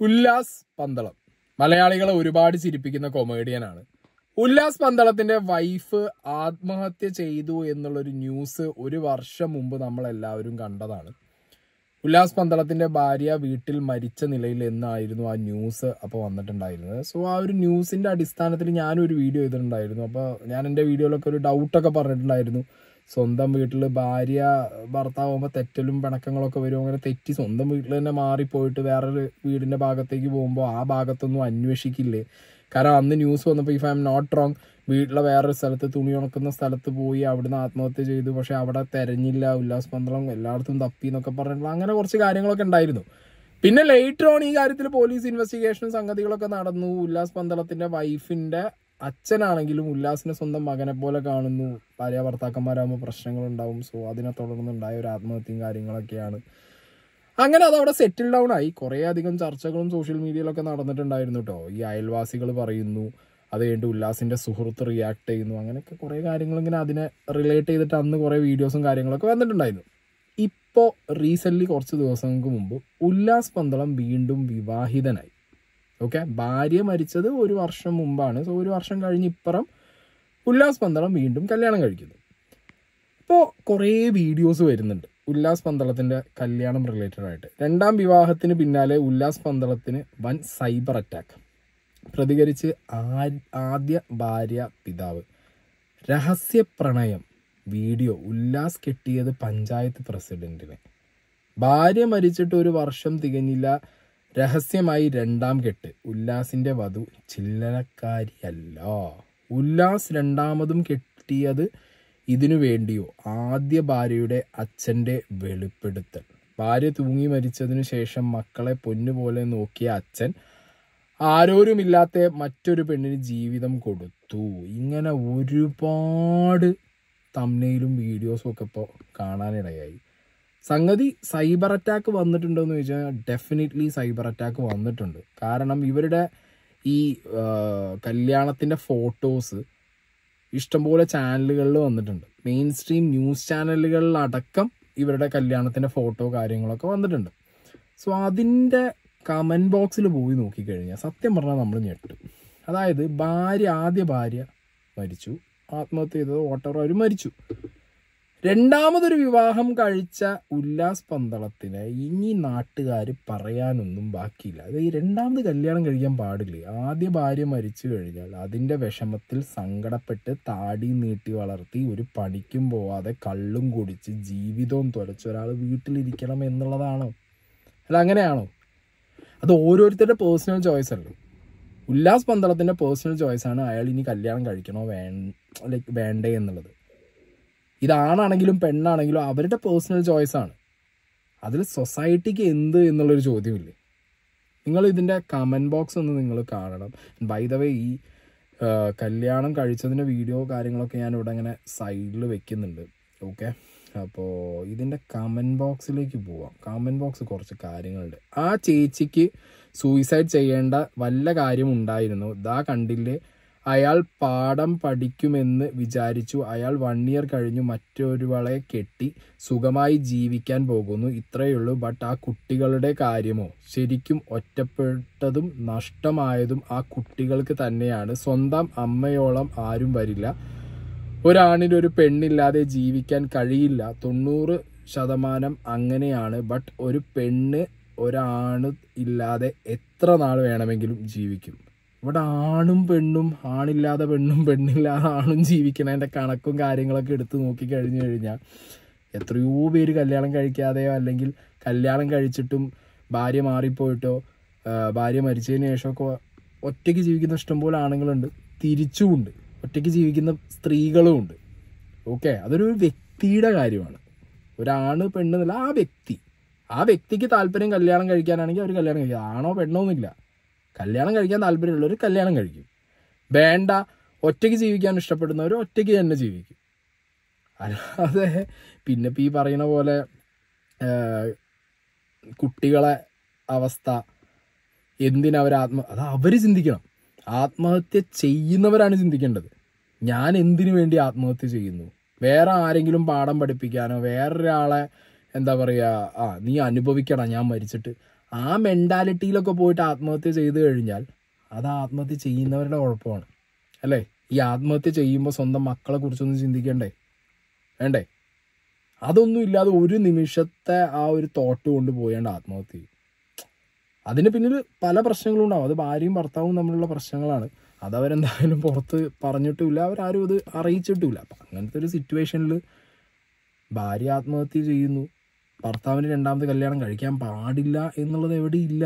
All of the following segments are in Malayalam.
ഉല്ലാസ് പന്തളം മലയാളികളെ ഒരുപാട് ചിരിപ്പിക്കുന്ന കൊമേഡിയനാണ്. ഉല്ലാസ് പന്തളത്തിന്റെ വൈഫ് ആത്മഹത്യ ചെയ്തു എന്നുള്ളൊരു ന്യൂസ് ഒരു വർഷം മുമ്പ് നമ്മളെല്ലാവരും കണ്ടതാണ്. ഉല്ലാസ് പന്തളത്തിന്റെ ഭാര്യ വീട്ടിൽ മരിച്ച നിലയിൽ എന്നായിരുന്നു ആ ന്യൂസ് അപ്പോൾ വന്നിട്ടുണ്ടായിരുന്നത്. സോ ആ ഒരു ന്യൂസിന്റെ അടിസ്ഥാനത്തിൽ ഞാനൊരു വീഡിയോ ചെയ്തിട്ടുണ്ടായിരുന്നു. അപ്പോൾ ഞാൻ എൻ്റെ വീഡിയോയിലൊക്കെ ഒരു ഡൗട്ടൊക്കെ പറഞ്ഞിട്ടുണ്ടായിരുന്നു. സ്വന്തം വീട്ടിൽ ഭാര്യ ഭർത്താവുമ്പോൾ തെറ്റലും പിണക്കങ്ങളൊക്കെ വരും. അങ്ങനെ തെറ്റി സ്വന്തം വീട്ടിൽ തന്നെ മാറിപ്പോയിട്ട് വേറൊരു വീടിൻ്റെ ഭാഗത്തേക്ക് പോകുമ്പോൾ ആ ഭാഗത്തൊന്നും അന്വേഷിക്കില്ലേ? കാരണം അന്ന് ന്യൂസ് വന്നപ്പോൾ if I'm not wrong വീട്ടിലെ വേറൊരു സ്ഥലത്ത് തുണി ഉണക്കുന്ന സ്ഥലത്ത് പോയി അവിടുന്ന് ആത്മഹത്യ ചെയ്തു. പക്ഷെ അവിടെ തെരഞ്ഞില്ല, ഉല്ലാസ് പന്തളം എല്ലായിടത്തും തപ്പി എന്നൊക്കെ പറഞ്ഞിട്ടുള്ള അങ്ങനെ കുറച്ച് കാര്യങ്ങളൊക്കെ ഉണ്ടായിരുന്നു. പിന്നെ ലേറ്റർ ഓൺ ഈ കാര്യത്തിൽ പോലീസ് ഇൻവെസ്റ്റിഗേഷനും സംഗതികളൊക്കെ നടന്നു. ഉല്ലാസ് പന്തളത്തിന്റെ വൈഫിന്റെ അച്ഛനാണെങ്കിലും ഉല്ലാസിനെ സ്വന്തം മകനെ പോലെ കാണുന്നു. ഭാര്യ ഭർത്താക്കന്മാരാകുമ്പോൾ പ്രശ്നങ്ങളുണ്ടാവും. സോ അതിനെ തുടർന്നുണ്ടായ ഒരു ആത്മഹത്യയും കാര്യങ്ങളൊക്കെയാണ്. അങ്ങനെ അതവിടെ സെറ്റിൽ ഡൗൺ ആയി. കുറേ അധികം ചർച്ചകളും സോഷ്യൽ മീഡിയയിലൊക്കെ നടന്നിട്ടുണ്ടായിരുന്നു കേട്ടോ. ഈ അയൽവാസികൾ പറയുന്നു, അത് കഴിഞ്ഞിട്ട് ഉല്ലാസിന്റെ സുഹൃത്ത് റിയാക്ട് ചെയ്യുന്നു. അങ്ങനെയൊക്കെ കുറേ കാര്യങ്ങൾ ഇങ്ങനെ അതിനെ റിലേറ്റ് ചെയ്തിട്ട് അന്ന് കുറേ വീഡിയോസും കാര്യങ്ങളൊക്കെ വന്നിട്ടുണ്ടായിരുന്നു. ഇപ്പോൾ റീസെൻ്റ്ലി കുറച്ച് ദിവസങ്ങൾക്ക് മുമ്പ് ഉല്ലാസ് പന്തളം വീണ്ടും വിവാഹിതനായി. ഓക്കെ, ഭാര്യ മരിച്ചത് ഒരു വർഷം മുമ്പാണ്. സോ ഒരു വർഷം കഴിഞ്ഞ് ഇപ്പുറം ഉല്ലാസ് പന്തളം വീണ്ടും കല്യാണം കഴിക്കുന്നു. ഇപ്പോൾ കുറേ വീഡിയോസ് വരുന്നുണ്ട് ഉല്ലാസ് പന്തളത്തിൻ്റെ കല്യാണം റിലേറ്റഡ് ആയിട്ട്. രണ്ടാം വിവാഹത്തിന് പിന്നാലെ ഉല്ലാസ് പന്തളത്തിന് വൻ സൈബർ അറ്റാക്ക്. പ്രതികരിച്ച് ആദ്യ ഭാര്യ പിതാവ്. രഹസ്യ പ്രണയം വീഡിയോ ഉല്ലാസ് കെട്ടിയത് പഞ്ചായത്ത് പ്രസിഡന്റിനെ. ഭാര്യ മരിച്ചിട്ട് ഒരു വർഷം തികഞ്ഞില്ല, രഹസ്യമായി രണ്ടാം കെട്ട്. ഉല്ലാസിന്റെ വധു ചില്ലറക്കാരിയല്ല. ഉല്ലാസ് രണ്ടാമതും കെട്ടിയത് ഇതിനു വേണ്ടിയോ? ആദ്യ ഭാര്യയുടെ അച്ഛന്റെ വെളിപ്പെടുത്തൽ. ഭാര്യ തൂങ്ങി മരിച്ചതിനു ശേഷം മക്കളെ പൊന്നുപോലെ നോക്കിയ അച്ഛൻ ആരോരുമില്ലാത്ത മറ്റൊരു പെണ്ണിന് ജീവിതം കൊടുത്തു. ഇങ്ങനെ ഒരുപാട് തംബ്നെയിലും വീഡിയോസും ഒക്കെ ഇപ്പോൾ കാണാനിടയായി. സംഗതി സൈബർ അറ്റാക്ക് വന്നിട്ടുണ്ടോയെന്ന് ചോദിച്ചാൽ ഡെഫിനറ്റ്ലി സൈബർ അറ്റാക്ക് വന്നിട്ടുണ്ട്. കാരണം ഇവരുടെ ഈ കല്യാണത്തിൻ്റെ ഫോട്ടോസ് ഇഷ്ടംപോലെ ചാനലുകളിൽ വന്നിട്ടുണ്ട്. മെയിൻ സ്ട്രീം ന്യൂസ് ചാനലുകളിലടക്കം ഇവരുടെ കല്യാണത്തിൻ്റെ ഫോട്ടോ കാര്യങ്ങളൊക്കെ വന്നിട്ടുണ്ട്. സോ അതിൻ്റെ കമൻറ്റ് ബോക്സിൽ പോയി നോക്കിക്കഴിഞ്ഞാൽ സത്യം പറഞ്ഞാൽ നമ്മൾ ഞെട്ടും. അതായത് ആദ്യ ഭാര്യ മരിച്ചു, ആത്മഹത്യ ചെയ്തത് വോട്ടർ അവർ മരിച്ചു. രണ്ടാമതൊരു വിവാഹം കഴിച്ച ഉല്ലാസ് പന്തളത്തിന് ഇനി നാട്ടുകാർ പറയാനൊന്നും ബാക്കിയില്ല. അത് ഈ രണ്ടാമത് കല്യാണം കഴിക്കാൻ പാടില്ലേ? ആദ്യ ഭാര്യ മരിച്ചു കഴിഞ്ഞാൽ അതിൻ്റെ വിഷമത്തിൽ സങ്കടപ്പെട്ട് താടി നീട്ടി വളർത്തി ഒരു പണിക്കും പോവാതെ കള്ളും കുടിച്ച് ജീവിതവും തുലച്ച ഒരാൾ വീട്ടിലിരിക്കണം എന്നുള്ളതാണോ? അല്ല, അങ്ങനെയാണോ? അത് ഓരോരുത്തരുടെ പേഴ്സണൽ ചോയ്സ് അല്ലേ. ഉല്ലാസ് പന്തളത്തിൻ്റെ പേഴ്സണൽ ചോയ്സാണ് അയാൾ ഇനി കല്യാണം കഴിക്കണോ വേണ്ടേ എന്നുള്ളത്. ഇതാണാണെങ്കിലും പെണ്ണാണെങ്കിലും അവരുടെ പേഴ്സണൽ ചോയ്സാണ്. അതിൽ സൊസൈറ്റിക്ക് എന്ത് എന്നുള്ളൊരു ചോദ്യമില്ലേ? നിങ്ങൾ ഇതിൻ്റെ കമൻറ്റ് ബോക്സ് ഒന്ന് നിങ്ങൾ കാണണം. ബൈ ദ വേ ഈ കല്യാണം കഴിച്ചതിൻ്റെ വീഡിയോ കാര്യങ്ങളൊക്കെ ഞാൻ ഇവിടെ ഇങ്ങനെ സൈഡിൽ വെക്കുന്നുണ്ട്. ഓക്കെ, അപ്പോൾ ഇതിൻ്റെ കമൻറ്റ് ബോക്സിലേക്ക് പോവാം. കമൻറ്റ് ബോക്സ് കുറച്ച് കാര്യങ്ങളുണ്ട്. ആ ചേച്ചിക്ക് സൂയിസൈഡ് ചെയ്യേണ്ട വല്ല കാര്യം ഉണ്ടായിരുന്നു. ദാ കണ്ടില്ലേ, അയാൾ പാഠം പഠിക്കുമെന്ന് വിചാരിച്ചു. അയാൾ 1 ഇയർ കഴിഞ്ഞു മറ്റൊരുവളെ കെട്ടി സുഖമായി ജീവിക്കാൻ പോകുന്നു. ഇത്രയുള്ളൂ. ബട്ട് ആ കുട്ടികളുടെ കാര്യമോ? ശരിക്കും ഒറ്റപ്പെട്ടതും നഷ്ടമായതും ആ കുട്ടികൾക്ക് തന്നെയാണ്. സ്വന്തം അമ്മയോളം ആരും വരില്ല. ഒരാണിനൊരു പെണ്ണില്ലാതെ ജീവിക്കാൻ കഴിയില്ല. 90% അങ്ങനെയാണ്. ബട്ട് ഒരു പെണ്ണ് ഒരാണ് ഇല്ലാതെ എത്ര നാൾ വേണമെങ്കിലും ജീവിക്കും. ഇവിടെ ആണും പെണ്ണും, ആണില്ലാതെ പെണ്ണും പെണ്ണില്ലാതെ ആണും ജീവിക്കണതിൻ്റെ കണക്കും കാര്യങ്ങളൊക്കെ എടുത്ത് നോക്കിക്കഴിഞ്ഞു കഴിഞ്ഞാൽ എത്രയോ പേര് കല്യാണം കഴിക്കാതെയോ അല്ലെങ്കിൽ കല്യാണം കഴിച്ചിട്ടും ഭാര്യ മാറിപ്പോയിട്ടോ ഭാര്യ മരിച്ചതിന് ശേഷമൊക്കെ ഒറ്റയ്ക്ക് ജീവിക്കുന്ന ഇഷ്ടംപോലെ ആണുങ്ങളുണ്ട്. തിരിച്ചുമുണ്ട്, ഒറ്റയ്ക്ക് ജീവിക്കുന്ന സ്ത്രീകളും ഉണ്ട്. ഓക്കെ, അതൊരു വ്യക്തിയുടെ കാര്യമാണ്. ഒരാണ് പെണ്ണെന്നല്ല, ആ വ്യക്തിക്ക് താല്പര്യം കല്യാണം കഴിക്കാനാണെങ്കിൽ അവർ കല്യാണം കഴിക്കുക. ആണോ പെണ്ണോ എന്നില്ല. കല്യാണം കഴിക്കാൻ താല്പര്യമുള്ളവർ കല്യാണം കഴിക്കും. വേണ്ട, ഒറ്റയ്ക്ക് ജീവിക്കാൻ ഇഷ്ടപ്പെടുന്നവർ ഒറ്റയ്ക്ക് തന്നെ ജീവിക്കും. അല്ലാതെ പിന്നെ ഈ പറയുന്ന പോലെ കുട്ടികളെ അവസ്ഥ എന്തിനവർ അത് അവർ ചിന്തിക്കണം. ആത്മഹത്യ ചെയ്യുന്നവരാണ് ചിന്തിക്കേണ്ടത്. ഞാൻ എന്തിനു വേണ്ടി ആത്മഹത്യ ചെയ്യുന്നു? വേറെ ആരെങ്കിലും പാഠം പഠിപ്പിക്കാനോ വേറൊരാളെ എന്താ പറയുക, നീ അനുഭവിക്കണം ഞാൻ മരിച്ചിട്ട്, ആ മെൻറ്റാലിറ്റിയിലൊക്കെ പോയിട്ട് ആത്മഹത്യ ചെയ്തു കഴിഞ്ഞാൽ അത് ആത്മഹത്യ ചെയ്യുന്നവരുടെ കുഴപ്പമാണ് അല്ലേ? ഈ ആത്മഹത്യ ചെയ്യുമ്പോൾ സ്വന്തം മക്കളെ കുറിച്ചൊന്നും ചിന്തിക്കണ്ടേ? വേണ്ടേ? അതൊന്നും ഇല്ലാതെ ഒരു നിമിഷത്തെ ആ ഒരു തോട്ട് കൊണ്ട് പോയാണ്ട് ആത്മഹത്യ ചെയ്യും. അതിന് പിന്നിൽ പല പ്രശ്നങ്ങളും ഉണ്ടാവും. അത് ഭാര്യയും ഭർത്താവും തമ്മിലുള്ള പ്രശ്നങ്ങളാണ്. അതവരെന്തായാലും പുറത്ത് പറഞ്ഞിട്ടുമില്ല, അവരാരും അത് അറിയിച്ചിട്ടുമില്ല. അപ്പം അങ്ങനത്തെ ഒരു സിറ്റുവേഷനിൽ ഭാര്യ ആത്മഹത്യ ചെയ്യുന്നു, ഭർത്താവിന് രണ്ടാമത് കല്യാണം കഴിക്കാൻ പാടില്ല എന്നുള്ളത് എവിടെയില്ല.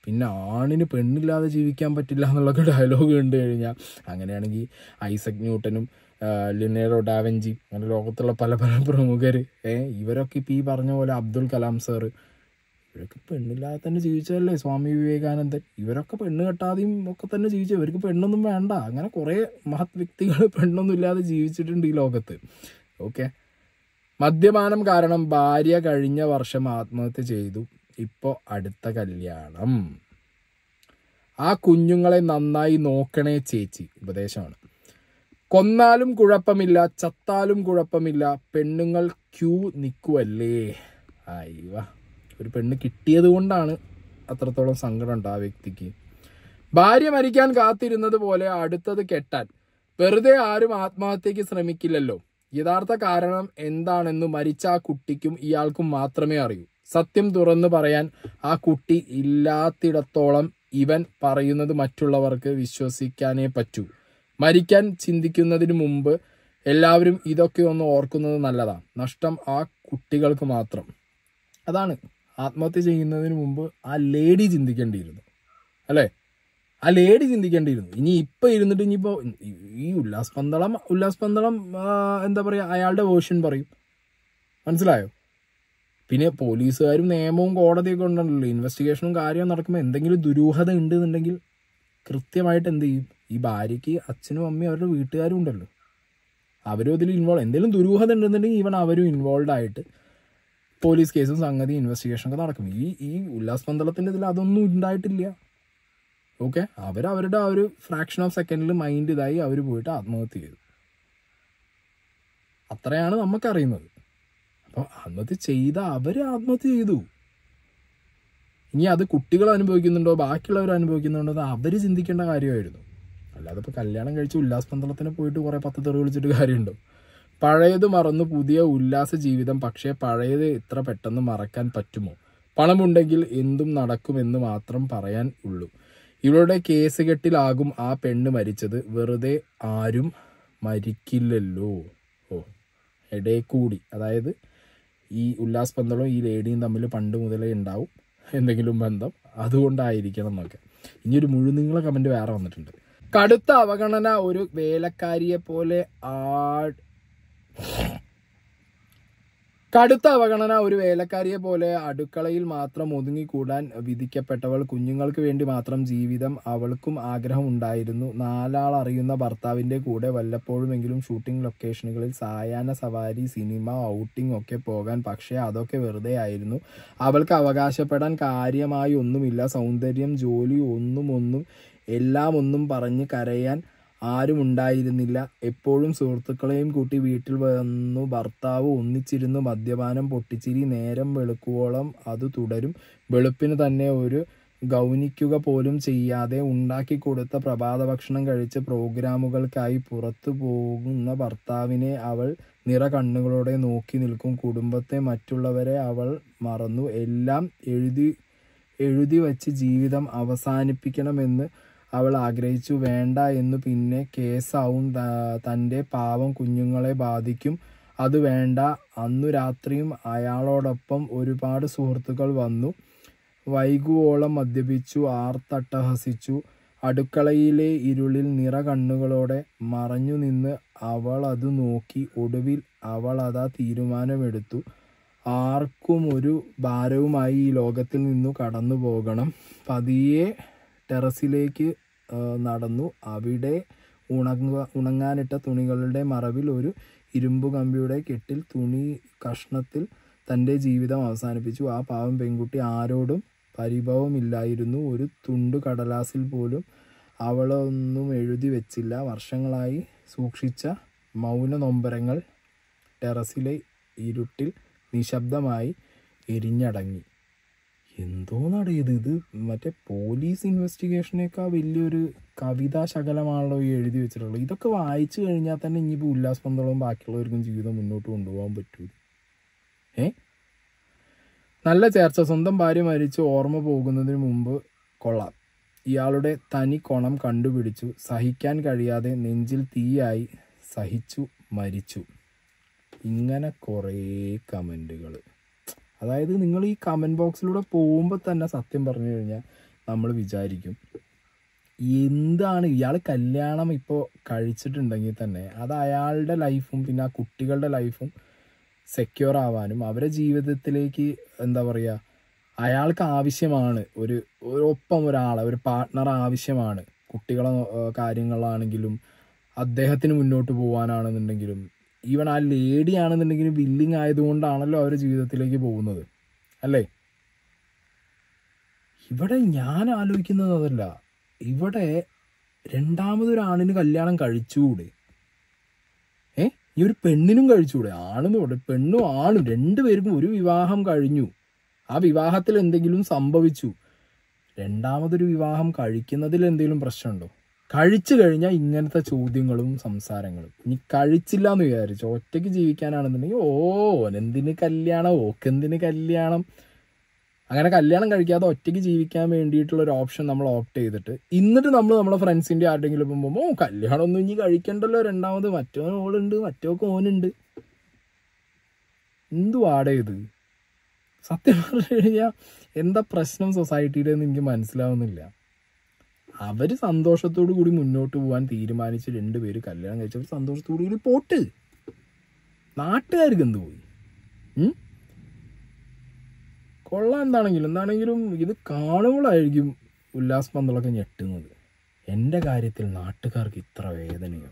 പിന്നെ ആണിന് പെണ്ണില്ലാതെ ജീവിക്കാൻ പറ്റില്ല എന്നുള്ളൊക്കെ ഡയലോഗ് കണ്ടു കഴിഞ്ഞാൽ അങ്ങനെയാണെങ്കിൽ ഐസക് ന്യൂട്ടനും ലിയനാർഡോ ഡാവിഞ്ചി അങ്ങനെ ലോകത്തുള്ള പല പല പ്രമുഖർ ഇവരൊക്കെ ഇപ്പോൾ ഈ പറഞ്ഞ പോലെ അബ്ദുൽ കലാം സാറ് ഇവരൊക്കെ പെണ്ണില്ലാതെ തന്നെ ജീവിച്ചതല്ലേ? സ്വാമി വിവേകാനന്ദൻ ഇവരൊക്കെ പെണ്ണ് കെട്ടാതെയും ഒക്കെ തന്നെ ജീവിച്ചു. ഇവർക്ക് പെണ്ണൊന്നും വേണ്ട. അങ്ങനെ കുറേ മഹത് വ്യക്തികൾ പെണ്ണൊന്നും ഇല്ലാതെ ജീവിച്ചിട്ടുണ്ട് ഈ ലോകത്ത്. ഓക്കെ. മദ്യപാനം കാരണം ഭാര്യ കഴിഞ്ഞ വർഷം ആത്മഹത്യ ചെയ്തു. ഇപ്പോൾ അടുത്ത കല്യാണം. ആ കുഞ്ഞുങ്ങളെ നന്നായി നോക്കണേ ചേച്ചി. ഉപദേശമാണ്. കൊന്നാലും കുഴപ്പമില്ല, ചത്താലും കുഴപ്പമില്ല, പെണ്ണുങ്ങൾ ക്യൂ നിൽക്കുവല്ലേ. അയ്യ, ഒരു പെണ്ണ് കിട്ടിയത് കൊണ്ടാണ് അത്രത്തോളം സങ്കടം ഉണ്ട് ആ വ്യക്തിക്ക്. ഭാര്യ മരിക്കാൻ കാത്തിരുന്നത് പോലെ അടുത്തത് കെട്ടാൻ വെറുതെ ആരും ആത്മഹത്യക്ക് ശ്രമിക്കില്ലല്ലോ. യഥാർത്ഥ കാരണം എന്താണെന്ന് മരിച്ച ആ കുട്ടിക്കും ഇയാൾക്കും മാത്രമേ അറിയൂ. സത്യം തുറന്നു പറയാൻ ആ കുട്ടി ഇല്ലാത്തിടത്തോളം ഇവൻ പറയുന്നത് മറ്റുള്ളവർക്ക് വിശ്വസിക്കാനേ പറ്റൂ. മരിക്കാൻ ചിന്തിക്കുന്നതിന് മുമ്പ് എല്ലാവരും ഇതൊക്കെ ഒന്ന് ഓർക്കുന്നത് നല്ലതാണ്. നഷ്ടം ആ കുട്ടികൾക്ക് മാത്രം. അതാണ് ആത്മഹത്യ ചെയ്യുന്നതിന് മുമ്പ് ആ ലേഡി ചിന്തിക്കേണ്ടിയിരുന്നു അല്ലേ? ആ ലേഡി ചിന്തിക്കേണ്ടിയിരുന്നു. ഇനി ഇപ്പം ഇരുന്നിട്ട് ഇനിയിപ്പോൾ ഈ ഉല്ലാസ് പന്തളം എന്താ പറയുക, അയാളുടെ വേർഷൻ പറയും. മനസ്സിലായോ? പിന്നെ പോലീസുകാരും നിയമവും കോടതിയൊക്കെ ഉണ്ടല്ലോ. ഇൻവെസ്റ്റിഗേഷനും കാര്യവും നടക്കുമ്പോൾ എന്തെങ്കിലും ദുരൂഹത ഉണ്ടെന്നുണ്ടെങ്കിൽ കൃത്യമായിട്ട് എന്ത് ചെയ്യും? ഈ ഭാര്യയ്ക്ക് അച്ഛനും അമ്മയും അവരുടെ വീട്ടുകാരും ഉണ്ടല്ലോ, അവരും അതിൽ എന്തെങ്കിലും ദുരൂഹത ഉണ്ടെന്നുണ്ടെങ്കിൽ ഈവൻ അവരും ഇൻവോൾവ് ആയിട്ട് പോലീസ് കേസും സംഗതി ഇൻവെസ്റ്റിഗേഷനൊക്കെ നടക്കും. ഈ ഉല്ലാസ് പന്തളത്തിൻ്റെ ഇതിൽ അതൊന്നും ഉണ്ടായിട്ടില്ല. ഓക്കെ. അവരുടെ ആ ഒരു ഫ്രാക്ഷൻ ഓഫ് സെക്കൻഡിൽ മൈൻഡ് ഇതായി അവർ പോയിട്ട് ആത്മഹത്യ ചെയ്തു. അത്രയാണ് നമുക്കറിയുന്നത്. അപ്പോൾ ആത്മഹത്യ ചെയ്ത അവർ ആത്മഹത്യ ചെയ്തു. ഇനി അത് കുട്ടികൾ അനുഭവിക്കുന്നുണ്ടോ ബാക്കിയുള്ളവർ അനുഭവിക്കുന്നുണ്ടോ അത് അവർ ചിന്തിക്കേണ്ട കാര്യമായിരുന്നു. അല്ലാതെ ഇപ്പോൾ കല്യാണം കഴിച്ച് ഉല്ലാസ് പന്തളത്തിന് പോയിട്ട് കുറേ 10 തെറി വിളിച്ചിട്ട് കാര്യമുണ്ടോ? പഴയത് മറന്നു പുതിയ ഉല്ലാസ ജീവിതം. പക്ഷേ പഴയത് ഇത്ര പെട്ടെന്ന് മറക്കാൻ പറ്റുമോ? പണമുണ്ടെങ്കിൽ എന്തും നടക്കുമെന്ന് മാത്രം പറയാൻ ഉള്ളൂ. ഇവരുടെ കേസ് കെട്ടിലാകും ആ പെണ്ണ് മരിച്ചത്. വെറുതെ ആരും മരിക്കില്ലല്ലോ. ഇടേക്കൂടി, അതായത് ഈ ഉല്ലാസ് പന്തളവും ഈ ലേഡിയും തമ്മിൽ പണ്ട് മുതലേ ഉണ്ടാവും എന്തെങ്കിലും ബന്ധം, അതുകൊണ്ടായിരിക്കണം എന്നൊക്കെ. ഇനിയൊരു മുഴുനീള കമന്റ് വേറെ വന്നിട്ടുണ്ട്. കടുത്ത അവഗണന ഒരു വേലക്കാരിയെ പോലെ അടുക്കളയിൽ മാത്രം ഒതുങ്ങിക്കൂടാൻ വിധിക്കപ്പെട്ടവൾ. കുഞ്ഞുങ്ങൾക്ക് വേണ്ടി മാത്രം ജീവിതം. അവൾക്കും ആഗ്രഹം ഉണ്ടായിരുന്നു. 4 ആൾ അറിയുന്ന ഭർത്താവിൻ്റെ കൂടെ വല്ലപ്പോഴുമെങ്കിലും ഷൂട്ടിംഗ് ലൊക്കേഷനുകളിൽ സായാഹ്ന സവാരി, സിനിമ, ഔട്ടിംഗ് ഒക്കെ പോകാൻ. പക്ഷേ അതൊക്കെ വെറുതെ ആയിരുന്നു. അവൾക്ക് അവകാശപ്പെടാൻ കാര്യമായി ഒന്നുമില്ല. സൗന്ദര്യം, ജോലി, എല്ലാം ഒന്നും പറഞ്ഞ് കരയാൻ ആരും ഉണ്ടായിരുന്നില്ല. എപ്പോഴും സുഹൃത്തുക്കളെയും കൂട്ടി വീട്ടിൽ വന്നു ഭർത്താവ് ഒന്നിച്ചിരുന്ന് മദ്യപാനം, പൊട്ടിച്ചിരി. നേരം വെളുക്കുവോളം അത് തുടരും. വെളുപ്പിന് തന്നെ ഒരു ഗൗനിക്കുക പോലും ചെയ്യാതെ ഉണ്ടാക്കി കൊടുത്ത പ്രഭാത ഭക്ഷണം കഴിച്ച് പ്രോഗ്രാമുകൾക്കായി പുറത്തു പോകുന്ന ഭർത്താവിനെ അവൾ നിറ കണ്ണുകളോടെ നോക്കി നിൽക്കും. കുടുംബത്തെ, മറ്റുള്ളവരെ അവൾ മറന്നു. എല്ലാം എഴുതി വച്ച് ജീവിതം അവസാനിപ്പിക്കണമെന്ന് അവൾ ആഗ്രഹിച്ചു. വേണ്ട എന്നു പിന്നെ കേസാവും. തൻ്റെ പാവം കുഞ്ഞുങ്ങളെ ബാധിക്കും. അത് വേണ്ട. അന്നു രാത്രിയും അയാളോടൊപ്പം ഒരുപാട് സുഹൃത്തുക്കൾ വന്നു. വൈകുവോളം മദ്യപിച്ചു, ആർത്തട്ടഹസിച്ചു. അടുക്കളയിലെ ഇരുളിൽ നിറ കണ്ണുകളോടെ മറഞ്ഞു നിന്ന് അവളത് നോക്കി. ഒടുവിൽ അവളതാ തീരുമാനമെടുത്തു. ആർക്കും ഒരു ഭാരവുമായി ഈ ലോകത്തിൽ നിന്നു കടന്നു പോകണം. പതിയെ ടെറസിലേക്ക് നടന്നു. അവിടെ ഉണങ്ങാനിട്ട തുണികളുടെ മറവിൽ ഒരു ഇരുമ്പു കമ്പിയുടെ കെട്ടിൽ തുണി കഷ്ണത്തിൽ തൻ്റെ ജീവിതം അവസാനിപ്പിച്ചു. ആ പാവം പെൺകുട്ടി ആരോടും പരിഭവമില്ലായിരുന്നു. ഒരു തുണ്ടു കടലാസിൽ പോലും അവളൊന്നും എഴുതി വെച്ചില്ല. വർഷങ്ങളായി സൂക്ഷിച്ച മൗന നൊമ്പരങ്ങൾ ടെറസിലെ ഇരുട്ടിൽ നിശബ്ദമായി എരിഞ്ഞടങ്ങി. എന്തോന്നാണ് ഇത് മറ്റേ പോലീസ് ഇൻവെസ്റ്റിഗേഷനേക്കാൾ വലിയൊരു കവിതാ ശകലമാണല്ലോ ഈ എഴുതി വെച്ചിട്ടുള്ളത്. ഇതൊക്കെ വായിച്ചു കഴിഞ്ഞാൽ തന്നെ ഇനിയിപ്പോൾ ഉല്ലാസ് പന്തളവും ബാക്കിയുള്ളവർക്കും ജീവിതം മുന്നോട്ട് കൊണ്ടുപോകാൻ പറ്റൂ. നല്ല ചേർച്ച. സ്വന്തം ഭാര്യ മരിച്ച് ഓർമ്മ പോകുന്നതിന് മുമ്പ് കൊള്ളാം. ഇയാളുടെ തനി കൊണം കണ്ടുപിടിച്ചു. സഹിക്കാൻ കഴിയാതെ നെഞ്ചിൽ തീയായി സഹിച്ചു മരിച്ചു. ഇങ്ങനെ കുറേ കമൻറ്റുകൾ. അതായത് നിങ്ങൾ ഈ കമൻറ്റ് ബോക്സിലൂടെ പോകുമ്പോൾ തന്നെ സത്യം പറഞ്ഞു കഴിഞ്ഞാൽ നമ്മൾ വിചാരിക്കും എന്താണ് ഇയാൾ കല്യാണം ഇപ്പോൾ കഴിച്ചിട്ടുണ്ടെങ്കിൽ തന്നെ അത് അയാളുടെ ലൈഫും പിന്നെ ആ കുട്ടികളുടെ ലൈഫും സെക്യൂർ ആവാനും അവരെ ജീവിതത്തിലേക്ക് എന്താ പറയുക അയാൾക്ക് ആവശ്യമാണ് ഒപ്പം ഒരാളെ ഒരു പാർട്ട്ണർ ആവശ്യമാണ്. കുട്ടികളെ കാര്യങ്ങളാണെങ്കിലും അദ്ദേഹത്തിന് മുന്നോട്ട് പോകാനാണെന്നുണ്ടെങ്കിലും ഈവൻ ആ ലേഡി ആണെന്നുണ്ടെങ്കിലും വില്ലിങ് ആയതുകൊണ്ടാണല്ലോ അവർ ജീവിതത്തിലേക്ക് പോകുന്നത് അല്ലേ. ഇവിടെ ഞാൻ ആലോചിക്കുന്നത് അതല്ല, ഇവിടെ രണ്ടാമതൊരാണിന് കല്യാണം കഴിച്ചുകൂടെ? ഈ ഒരു പെണ്ണിനും കഴിച്ചുകൂടെ? ആണെന്ന് പെണ്ണും ആണും രണ്ടുപേർക്കും ഒരു വിവാഹം കഴിഞ്ഞു. ആ വിവാഹത്തിൽ എന്തെങ്കിലും സംഭവിച്ചു. രണ്ടാമതൊരു വിവാഹം കഴിക്കുന്നതിൽ എന്തെങ്കിലും പ്രശ്നമുണ്ടോ? കഴിച്ചു കഴിഞ്ഞാൽ ഇങ്ങനത്തെ ചോദ്യങ്ങളും സംസാരങ്ങളും. ഇനി കഴിച്ചില്ല എന്ന് വിചാരിച്ചു ഒറ്റയ്ക്ക് ജീവിക്കാനാണെന്നുണ്ടെങ്കിൽ ഓനെന്തിന് കല്യാണം, ഓക്കെന്തിന് കല്യാണം, അങ്ങനെ കല്യാണം കഴിക്കാതെ ഒറ്റയ്ക്ക് ജീവിക്കാൻ വേണ്ടിയിട്ടുള്ള ഒരു ഓപ്ഷൻ നമ്മൾ ഓപ്റ്റ് ചെയ്തിട്ട് എന്നിട്ട് നമ്മൾ നമ്മളെ ഫ്രണ്ട്സിൻ്റെ ആരുടെങ്കിലും പോകുമ്പോൾ കല്യാണമൊന്നും ഇനി കഴിക്കണ്ടല്ലോ, രണ്ടാമത് മറ്റോൻ ഓളുണ്ട് മറ്റോക്ക് ഓനുണ്ട്. എന്തുവാടേ ഇത്? സത്യം പറഞ്ഞു കഴിഞ്ഞാൽ എന്താ പ്രശ്നം സൊസൈറ്റിയിലെന്ന് എനിക്ക് മനസ്സിലാവുന്നില്ല. അവർ സന്തോഷത്തോടു കൂടി മുന്നോട്ട് പോകാൻ തീരുമാനിച്ച് രണ്ടുപേര് കല്യാണം കഴിച്ചവർ സന്തോഷത്തോടു കൂടി പോട്ട്. നാട്ടുകാർക്ക് എന്ത് പോയി? കൊള്ളാം. എന്താണെങ്കിലും ഇത് കാണുമ്പോഴായിരിക്കും ഉല്ലാസ് പന്തളൊക്കെ ഞെട്ടുന്നത്. എൻ്റെ കാര്യത്തിൽ നാട്ടുകാർക്ക് ഇത്ര വേദനയോ?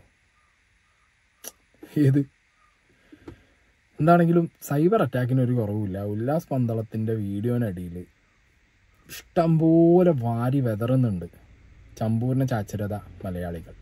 എന്താണെങ്കിലും സൈബർ അറ്റാക്കിനൊരു കുറവില്ല. ഉല്ലാസ് പന്തളത്തിൻ്റെ വീഡിയോനടിയിൽ ഇഷ്ടംപോലെ വാരി വെതറുന്നുണ്ട് ചമ്പൂരിനെ ചാച്ചരത മലയാളികൾ.